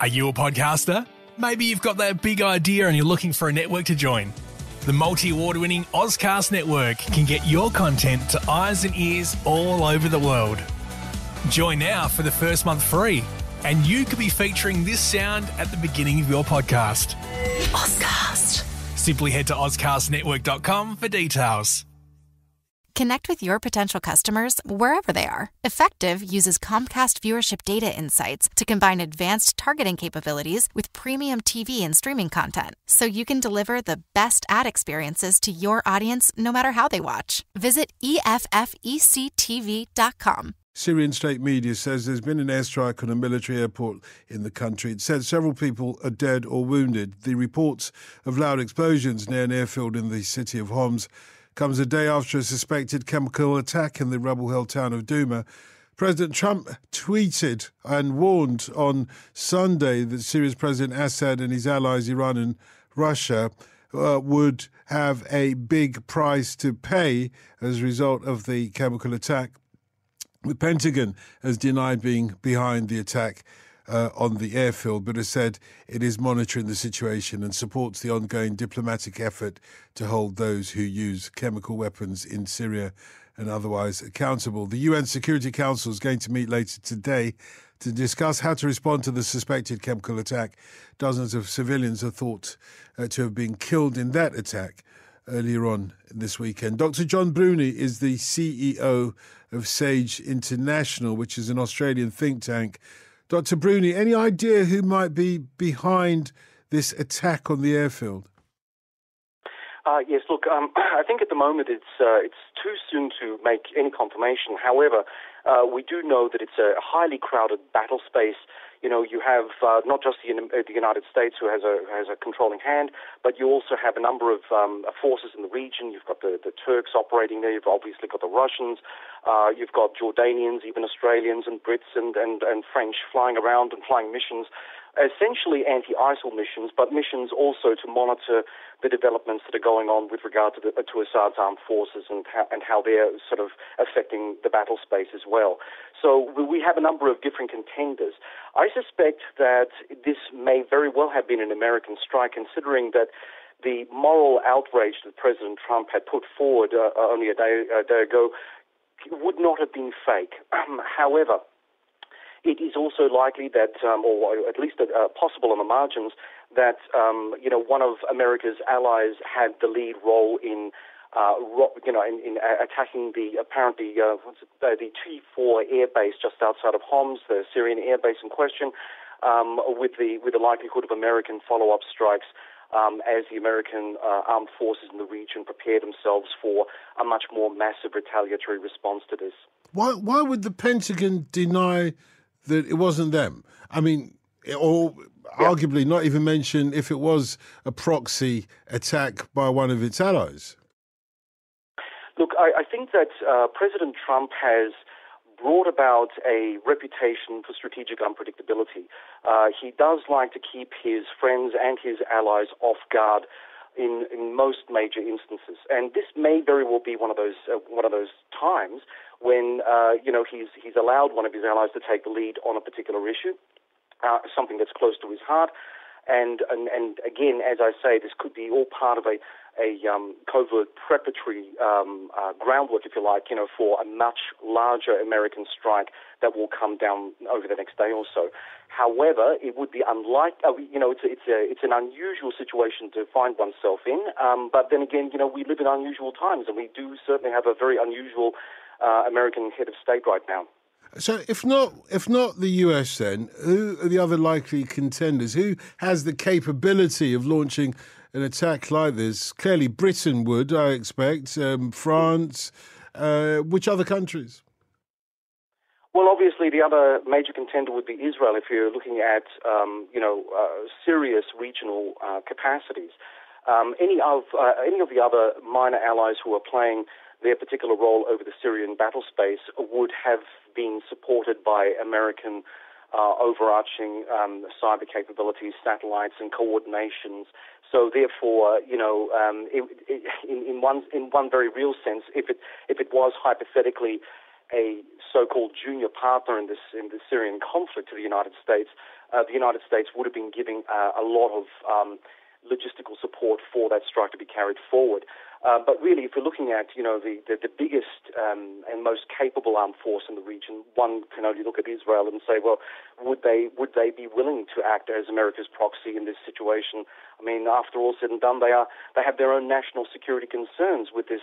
Are you a podcaster? Maybe you've got that big idea and you're looking for a network to join. The multi-award-winning Ozcast Network can get your content to eyes and ears all over the world. Join now for the first month free, and you could be featuring this sound at the beginning of your podcast. Ozcast. Simply head to ozcastnetwork.com for details. Connect with your potential customers wherever they are. Effective uses Comcast viewership data insights to combine advanced targeting capabilities with premium TV and streaming content, so you can deliver the best ad experiences to your audience no matter how they watch. Visit EFFECTV.com. Syrian state media says there's been an airstrike on a military airport in the country. It said several people are dead or wounded. The reports of loud explosions near an airfield in the city of Homs comes a day after a suspected chemical attack in the rubble-held town of Douma. President Trump tweeted and warned on Sunday that Syria's President Assad and his allies, Iran and Russia, would have a big price to pay as a result of the chemical attack. The Pentagon has denied being behind the attack on the airfield, but has said it is monitoring the situation and supports the ongoing diplomatic effort to hold those who use chemical weapons in Syria and otherwise accountable. The UN Security Council is going to meet later today to discuss how to respond to the suspected chemical attack. Dozens of civilians are thought to have been killed in that attack earlier on this weekend. Dr. John Bruni is the CEO of SAGE International, which is an Australian think tank. Dr. Bruni, any idea who might be behind this attack on the airfield? Yes, look, I think at the moment it's too soon to make any confirmation. However, we do know that it's a highly crowded battle space. You know, you have not just the United States who has a controlling hand, but you also have a number of forces in the region. You've got the Turks operating there. You've obviously got the Russians. You've got Jordanians, even Australians and Brits and French flying around and flying missions, essentially anti-ISIL missions, but missions also to monitor the developments that are going on with regard to Assad's armed forces and how they're sort of affecting the battle space as well. So we have a number of different contenders. I suspect that this may very well have been an American strike, considering that the moral outrage that President Trump had put forward only a day ago would not have been fake. However, it is also likely that, or at least possible on the margins, that one of America's allies had the lead role in attacking the T4 airbase just outside of Homs, the Syrian airbase in question, with the likelihood of American follow-up strikes as the American armed forces in the region prepare themselves for a much more massive retaliatory response to this. Why would the Pentagon deny that it wasn't them? I mean, arguably not even mention if it was a proxy attack by one of its allies. Look, I think that President Trump has brought about a reputation for strategic unpredictability. He does like to keep his friends and his allies off guard in most major instances, and this may very well be one of those times when he's allowed one of his allies to take the lead on a particular issue, something that's close to his heart. And again, as I say, this could be all part of a covert preparatory groundwork, if you like, for a much larger American strike that will come down over the next day or so. However, it would be it's an unusual situation to find oneself in. But then again, we live in unusual times, and we do certainly have a very unusual American head of state right now. So if not the US, then who are the other likely contenders? Who has the capability of launching an attack like this? Clearly Britain would, I expect, France. Which other countries? Well, obviously the other major contender would be Israel if you're looking at, serious regional capacities. Any of the other minor allies who are playing their particular role over the Syrian battle space would have been supported by American overarching cyber capabilities, satellites, and coordinations. So therefore, in one very real sense, if it was hypothetically a so-called junior partner in the Syrian conflict to the United States, the United States would have been giving a lot of logistical support for that strike to be carried forward. But really, if you're looking at, the biggest and most capable armed force in the region, one can only look at Israel and say, well, would they be willing to act as America's proxy in this situation? I mean, after all said and done, they have their own national security concerns with this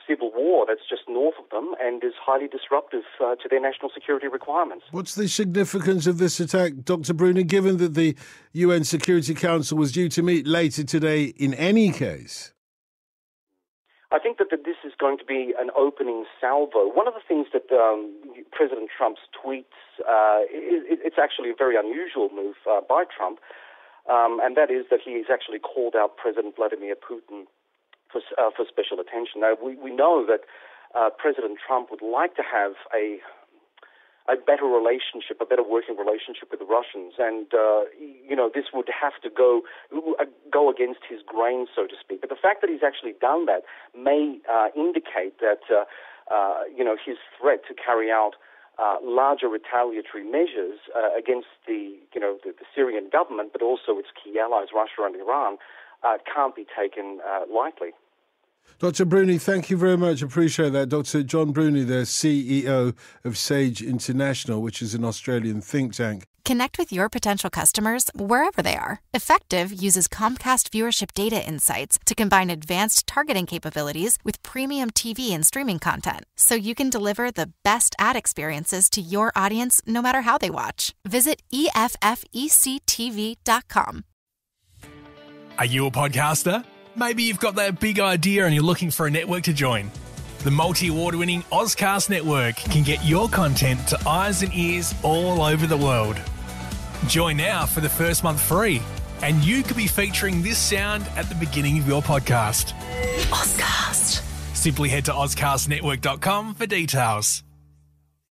civil war that's just north of them and is highly disruptive to their national security requirements. What's the significance of this attack, Dr. Bruni, given that the UN Security Council was due to meet later today in any case? I think that this is going to be an opening salvo. One of the things that President Trump's tweets, it's actually a very unusual move by Trump, and that is that he's actually called out President Vladimir Putin for special attention. Now, we know that President Trump would like to have a better relationship, a better working relationship with the Russians, and this would have to go against his grain, so to speak. But the fact that he's actually done that may indicate that his threat to carry out larger retaliatory measures against the Syrian government, but also its key allies, Russia and Iran, can't be taken lightly. Dr. Bruni, thank you very much. Appreciate that. Dr. John Bruni, the CEO of SAGE International, which is an Australian think tank. Connect with your potential customers wherever they are. Effective uses Comcast viewership data insights to combine advanced targeting capabilities with premium TV and streaming content, so you can deliver the best ad experiences to your audience no matter how they watch. Visit EFFECTV.com. Are you a podcaster? Maybe you've got that big idea and you're looking for a network to join. The multi-award-winning Ozcast network can get your content to eyes and ears all over the world. Join now for the first month free, and you could be featuring this sound at the beginning of your podcast. Ozcast. Simply head to ozcastnetwork.com for details.